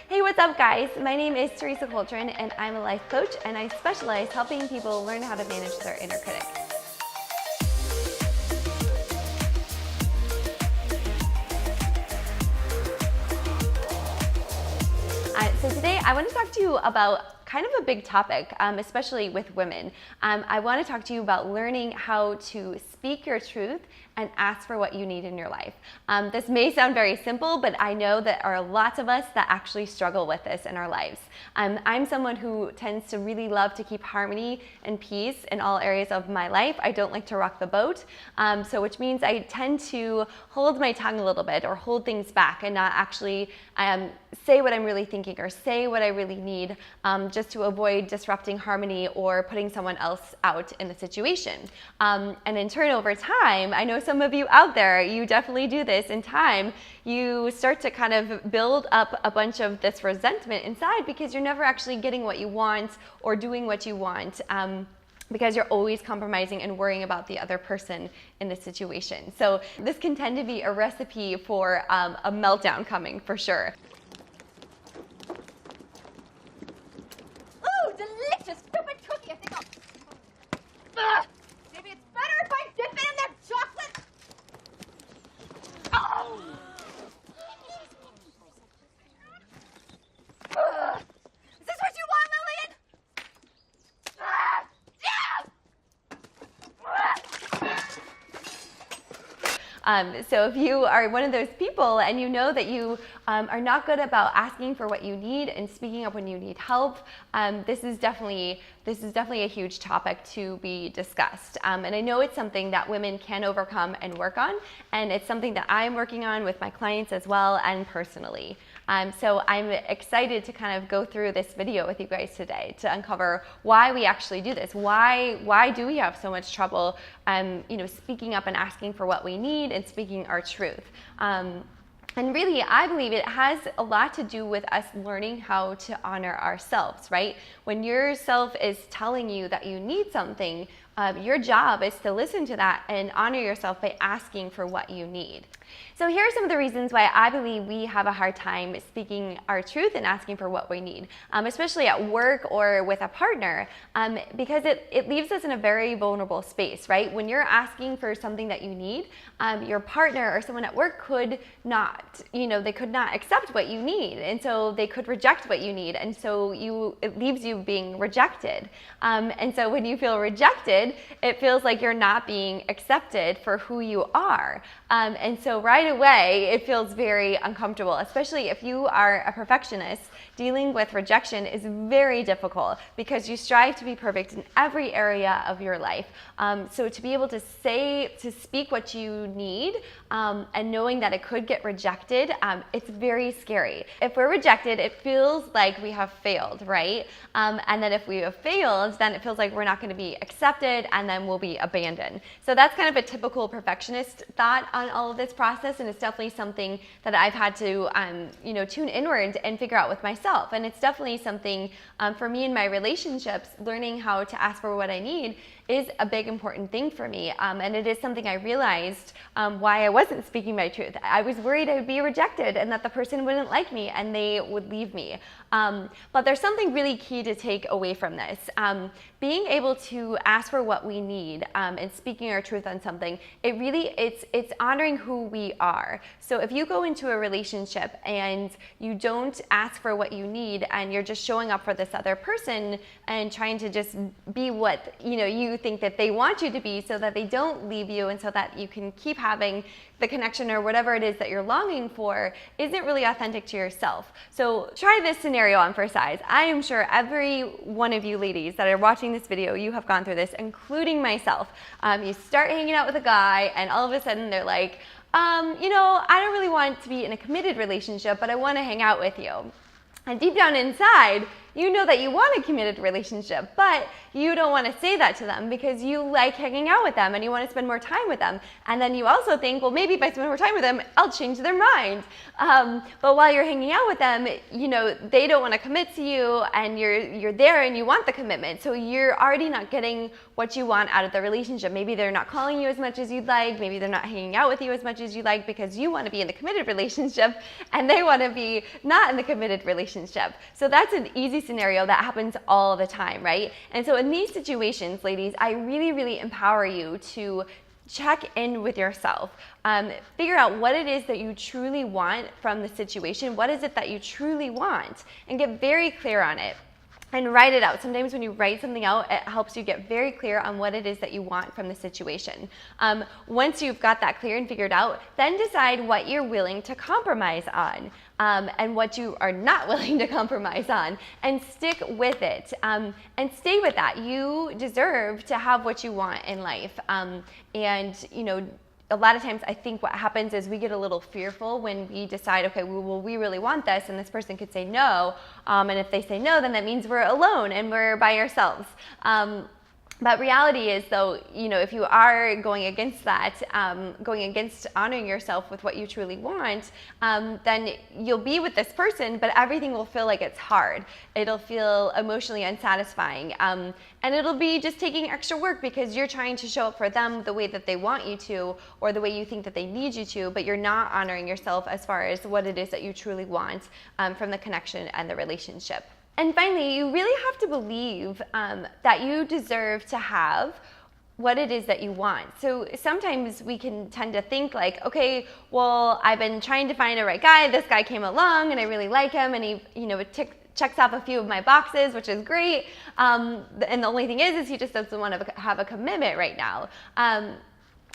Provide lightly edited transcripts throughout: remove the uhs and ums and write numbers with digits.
Hey, what's up guys? My name is Teresa Coltrane and I'm a life coach and I specialize helping people learn how to manage their inner critic. So today I want to talk to you about kind of a big topic, especially with women. I want to talk to you about learning how to speak your truth and ask for what you need in your life. This may sound very simple, but I know that there are lots of us that actually struggle with this in our lives. I'm someone who tends to really love to keep harmony and peace in all areas of my life. I don't like to rock the boat, which means I tend to hold my tongue a little bit or hold things back and not actually say what I'm really thinking or say what I really need, just to avoid disrupting harmony or putting someone else out in the situation. And in turn, over time, I know some of you out there, you definitely do this. In time, you start to kind of build up a bunch of this resentment inside because you're never actually getting what you want or doing what you want. Because you're always compromising and worrying about the other person in the situation. So this can tend to be a recipe for a meltdown coming, for sure. Ooh, delicious stupid cookie. I think I'll... Maybe it's better if I dip it in their chocolate. Oh! Is this what you want, Lillian? So if you are one of those people and you know that you are not good about asking for what you need and speaking up when you need help, this is definitely a huge topic to be discussed. And I know it's something that women can overcome and work on, and it's something that I'm working on with my clients as well and personally. So I'm excited to kind of go through this video with you guys today to uncover why we actually do this. Why do we have so much trouble, speaking up and asking for what we need and speaking our truth? And really, I believe it has a lot to do with us learning how to honor ourselves, right? When your self is telling you that you need something, your job is to listen to that and honor yourself by asking for what you need. So here are some of the reasons why I believe we have a hard time speaking our truth and asking for what we need, especially at work or with a partner, because it leaves us in a very vulnerable space, right? When you're asking for something that you need, your partner or someone at work could not, they could not accept what you need, and so they could reject what you need, and so it leaves you being rejected. And so when you feel rejected, it feels like you're not being accepted for who you are. And so right away, it feels very uncomfortable, especially if you are a perfectionist. Dealing with rejection is very difficult because you strive to be perfect in every area of your life. So to be able to speak what you need, and knowing that it could get rejected, it's very scary. If we're rejected, it feels like we have failed, right? And then if we have failed, then it feels like we're not going to be accepted and then we'll be abandoned. So that's kind of a typical perfectionist thought on all of this process, and it's definitely something that I've had to tune inward and figure out with myself. And it's definitely something for me in my relationships, learning how to ask for what I need is a big important thing for me, and it is something I realized why I wasn't speaking my truth. I was worried I would be rejected and that the person wouldn't like me and they would leave me. But there's something really key to take away from this. Being able to ask for what we need and speaking our truth on something, it's honoring who we are. So if you go into a relationship and you don't ask for what you need and you're just showing up for this other person and trying to just be what you think that they want you to be so that they don't leave you and so that you can keep having the connection or whatever it is that you're longing for, isn't really authentic to yourself. So try this scenario on for size. I am sure every one of you ladies that are watching this video, you have gone through this, including myself. You start hanging out with a guy and all of a sudden they're like, I don't really want to be in a committed relationship, but I want to hang out with you. And deep down inside, You know that you want a committed relationship, but you don't want to say that to them because you like hanging out with them and you want to spend more time with them. And then you also think, well, maybe if I spend more time with them, I'll change their mind. But while you're hanging out with them, they don't want to commit to you, and you're there and you want the commitment. So you're already not getting what you want out of the relationship. Maybe they're not calling you as much as you'd like. Maybe they're not hanging out with you as much as you'd like because you want to be in the committed relationship and they want to be not in the committed relationship. So that's an easy scenario that happens all the time, right? And so in these situations, ladies, I really, really empower you to check in with yourself. Figure out what it is that you truly want from the situation. What is it that you truly want? And get very clear on it. And write it out. Sometimes when you write something out, it helps you get very clear on what it is that you want from the situation. Once you've got that clear and figured out, then decide what you're willing to compromise on, and what you are not willing to compromise on, and stick with it, and stay with that. You deserve to have what you want in life. A lot of times I think what happens is we get a little fearful when we decide, okay, well, we really want this, and this person could say no. And if they say no, then that means we're alone and we're by ourselves. But reality is, though, if you are going against that, going against honoring yourself with what you truly want, then you'll be with this person, but everything will feel like it's hard. It'll feel emotionally unsatisfying. And it'll be just taking extra work because you're trying to show up for them the way that they want you to, or the way you think that they need you to, but you're not honoring yourself as far as what it is that you truly want from the connection and the relationship. And finally, you really have to believe that you deserve to have what it is that you want. So sometimes we can tend to think like, okay, well, I've been trying to find a right guy. This guy came along and I really like him, and he, checks off a few of my boxes, which is great. And the only thing is he just doesn't want to have a commitment right now.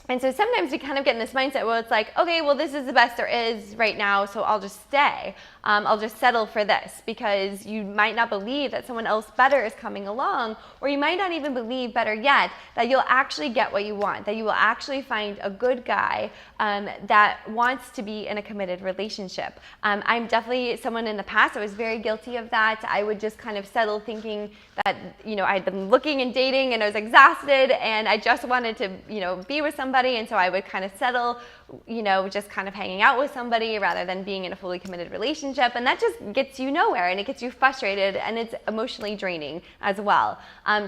And so sometimes we kind of get in this mindset where it's like, okay, well, this is the best there is right now, so I'll just stay. I'll just settle for this, because you might not believe that someone else better is coming along, or you might not even believe, better yet, that you'll actually get what you want, that you will actually find a good guy that wants to be in a committed relationship. I'm definitely someone in the past, I was very guilty of that. I would just kind of settle thinking that, I'd been looking and dating and I was exhausted and I just wanted to, be with somebody, and so I would kind of settle, just kind of hanging out with somebody rather than being in a fully committed relationship, and that just gets you nowhere, and it gets you frustrated, and it's emotionally draining as well.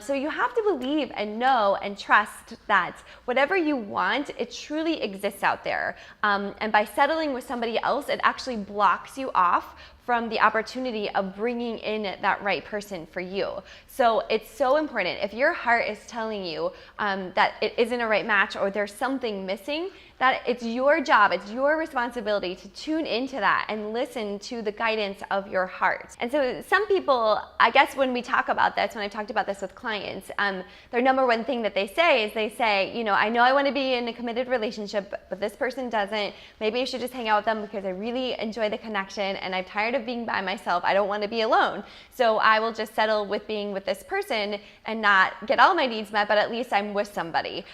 So you have to believe and know and trust that whatever you want, it truly exists out there. And by settling with somebody else, it actually blocks you off from the opportunity of bringing in that right person for you. So it's so important. If your heart is telling you that it isn't a right match, or there's something missing, that it's your job, it's your responsibility to tune into that and listen to the guidance of your heart. And so some people, I guess when we talk about this, when I've talked about this with clients, their number one thing that they say is I know I want to be in a committed relationship, but this person doesn't. Maybe I should just hang out with them because I really enjoy the connection and I'm tired of being by myself. I don't want to be alone. So I will just settle with being with this person and not get all my needs met, but at least I'm with somebody,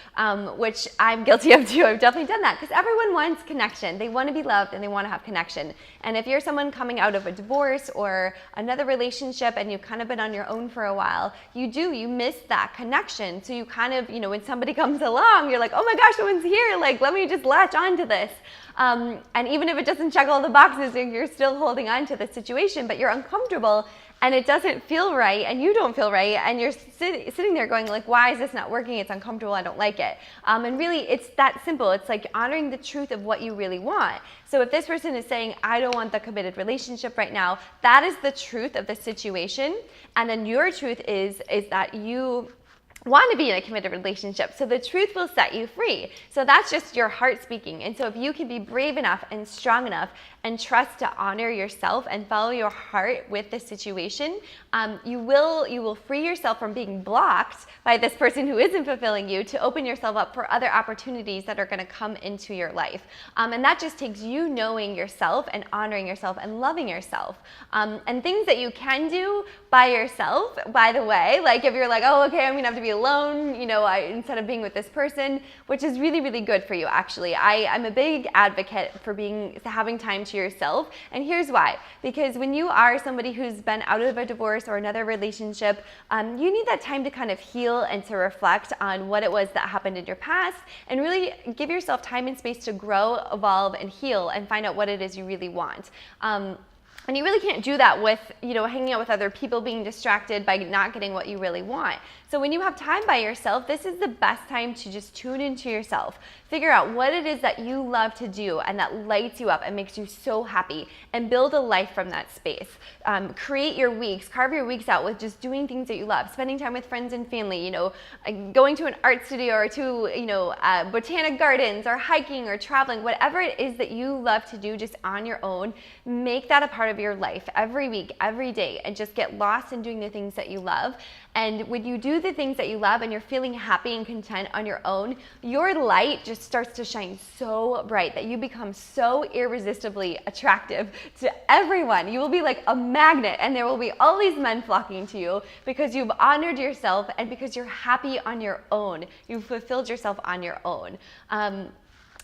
which I'm guilty of too. I've definitely done that, because everyone wants connection. They want to be loved and they want to have connection. And if you're someone coming out of a divorce or another relationship and you've kind of been on your own for a while, you miss that connection. So you kind of, when somebody comes along, you're like, oh my gosh, someone's here. Like, let me just latch onto this. And even if it doesn't check all the boxes, you're still holding on to the situation, but you're uncomfortable and it doesn't feel right and you don't feel right, and you're sitting there going like, why is this not working? It's uncomfortable, I don't like it. And really it's that simple. It's like honoring the truth of what you really want. So if this person is saying, I don't want the committed relationship right now, that is the truth of the situation. And then your truth is that you want to be in a committed relationship. So the truth will set you free. So that's just your heart speaking. And so if you can be brave enough and strong enough and trust to honor yourself and follow your heart with the situation, you will free yourself from being blocked by this person who isn't fulfilling you, to open yourself up for other opportunities that are going to come into your life. And that just takes you knowing yourself and honoring yourself and loving yourself. And things that you can do by yourself, by the way, like if you're like, oh, okay, I'm going to have to be alone, instead of being with this person, which is really, really good for you, actually. I'm a big advocate for having time to yourself, and here's why. Because when you are somebody who's been out of a divorce or another relationship, you need that time to kind of heal and to reflect on what it was that happened in your past, and really give yourself time and space to grow, evolve, and heal, and find out what it is you really want. And you really can't do that with, hanging out with other people, being distracted by not getting what you really want. So when you have time by yourself, this is the best time to just tune into yourself. Figure out what it is that you love to do and that lights you up and makes you so happy, and build a life from that space. Create your weeks, carve your weeks out with just doing things that you love, spending time with friends and family, going to an art studio or to, botanic gardens, or hiking or traveling, whatever it is that you love to do just on your own. Make that a part of your life every week, every day, and just get lost in doing the things that you love. And when you do the things that you love and you're feeling happy and content on your own, your light just starts to shine so bright that you become so irresistibly attractive to everyone. You will be like a magnet, and there will be all these men flocking to you because you've honored yourself and because you're happy on your own. You've fulfilled yourself on your own.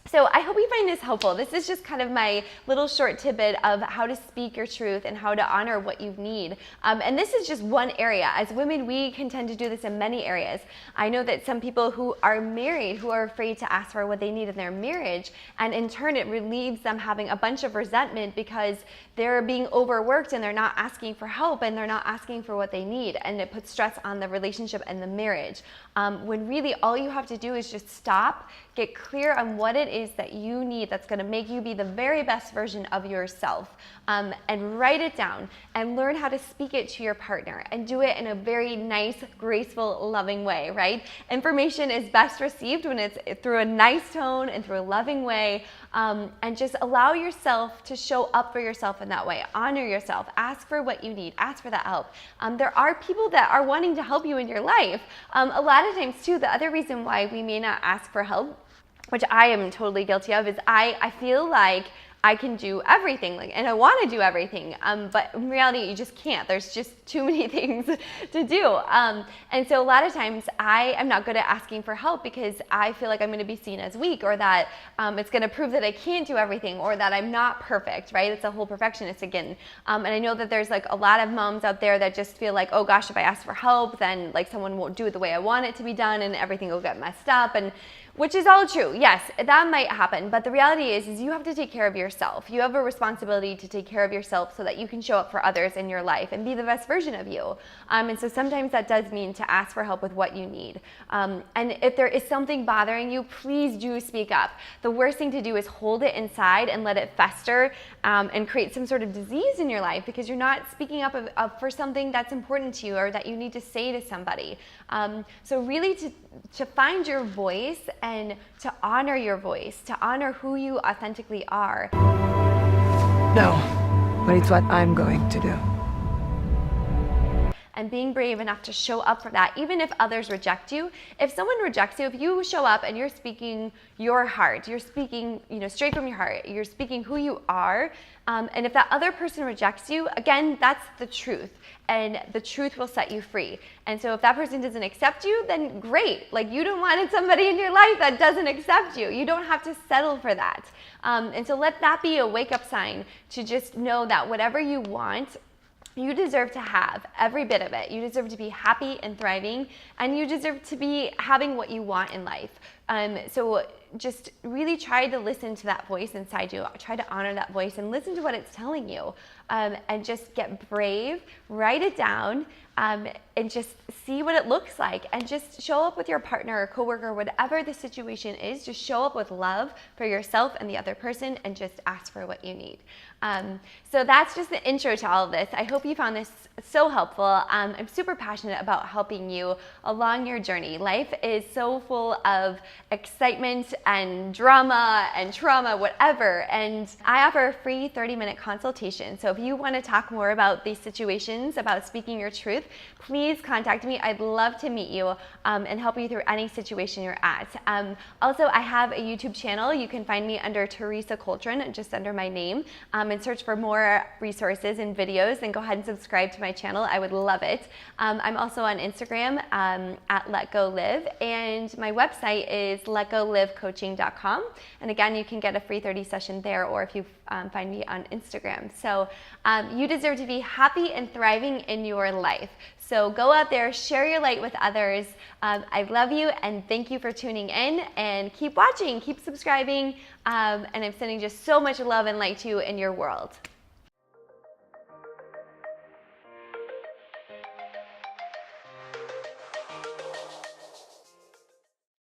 So I hope you find this helpful. This is just kind of my little short tidbit of how to speak your truth and how to honor what you need. And this is just one area. As women, we can tend to do this in many areas. I know that some people who are married, who are afraid to ask for what they need in their marriage, and in turn it relieves them having a bunch of resentment because they're being overworked and they're not asking for help and they're not asking for what they need, and it puts stress on the relationship and the marriage. When really all you have to do is just stop, get clear on what it is that you need that's going to make you be the very best version of yourself, and write it down and learn how to speak it to your partner, and do it in a very nice, graceful, loving way, right? Information is best received when it's through a nice tone and through a loving way, and just allow yourself to show up for yourself in that way. Honor yourself. Ask for what you need. Ask for that help. There are people that are wanting to help you in your life. A lot of times too, the other reason why we may not ask for help, which I am totally guilty of, is I feel like I can do everything, and I want to do everything, but in reality you just can't. There's just too many things to do, and so a lot of times I am not good at asking for help because I feel like I'm going to be seen as weak, or that it's going to prove that I can't do everything, or that I'm not perfect, right? It's a whole perfectionist again, and I know that there's like a lot of moms out there that just feel like, oh gosh, if I ask for help, then like someone won't do it the way I want it to be done, and everything will get messed up, and which is all true. Yes, that might happen, but the reality is you have to take care of yourself. You have a responsibility to take care of yourself so that you can show up for others in your life and be the best version of you. And so sometimes that does mean to ask for help with what you need. And if there is something bothering you, please do speak up. The worst thing to do is hold it inside and let it fester, and create some sort of disease in your life because you're not speaking up for something that's important to you or that you need to say to somebody. So really to find your voice and to honor your voice, to honor who you authentically are. No, but it's what I'm going to do. And being brave enough to show up for that, even if others reject you. If someone rejects you, if you show up and you're speaking your heart, you're speaking, straight from your heart, you're speaking who you are, and if that other person rejects you, again, that's the truth, and the truth will set you free. And so if that person doesn't accept you, then great. Like, you don't want somebody in your life that doesn't accept you. You don't have to settle for that. And so let that be a wake-up sign to just know that whatever you want, you deserve to have every bit of it. You deserve to be happy and thriving, and you deserve to be having what you want in life. So just really try to listen to that voice inside you. Try to honor that voice and listen to what it's telling you. And just get brave, write it down, and just see what it looks like. And just show up with your partner or coworker, whatever the situation is. Just show up with love for yourself and the other person, and just ask for what you need. So that's just the intro to all of this. I hope you found this so helpful. I'm super passionate about helping you along your journey. Life is so full of excitement and drama and trauma, whatever. And I offer a free 30-minute consultation. So if you want to talk more about these situations, about speaking your truth, please contact me. I'd love to meet you and help you through any situation you're at. Also, I have a YouTube channel. You can find me under Teresa Coltrane, just under my name, and search for more resources and videos, and go ahead and subscribe to my channel. I would love it. I'm also on Instagram at Let Go Live, and my website is letgolivecoaching.com. And again, you can get a free 30 session there, or if you find me on Instagram. So you deserve to be happy and thriving in your life. So go out there, share your light with others. I love you and thank you for tuning in, and keep watching, keep subscribing, and I'm sending just so much love and light to you in your world.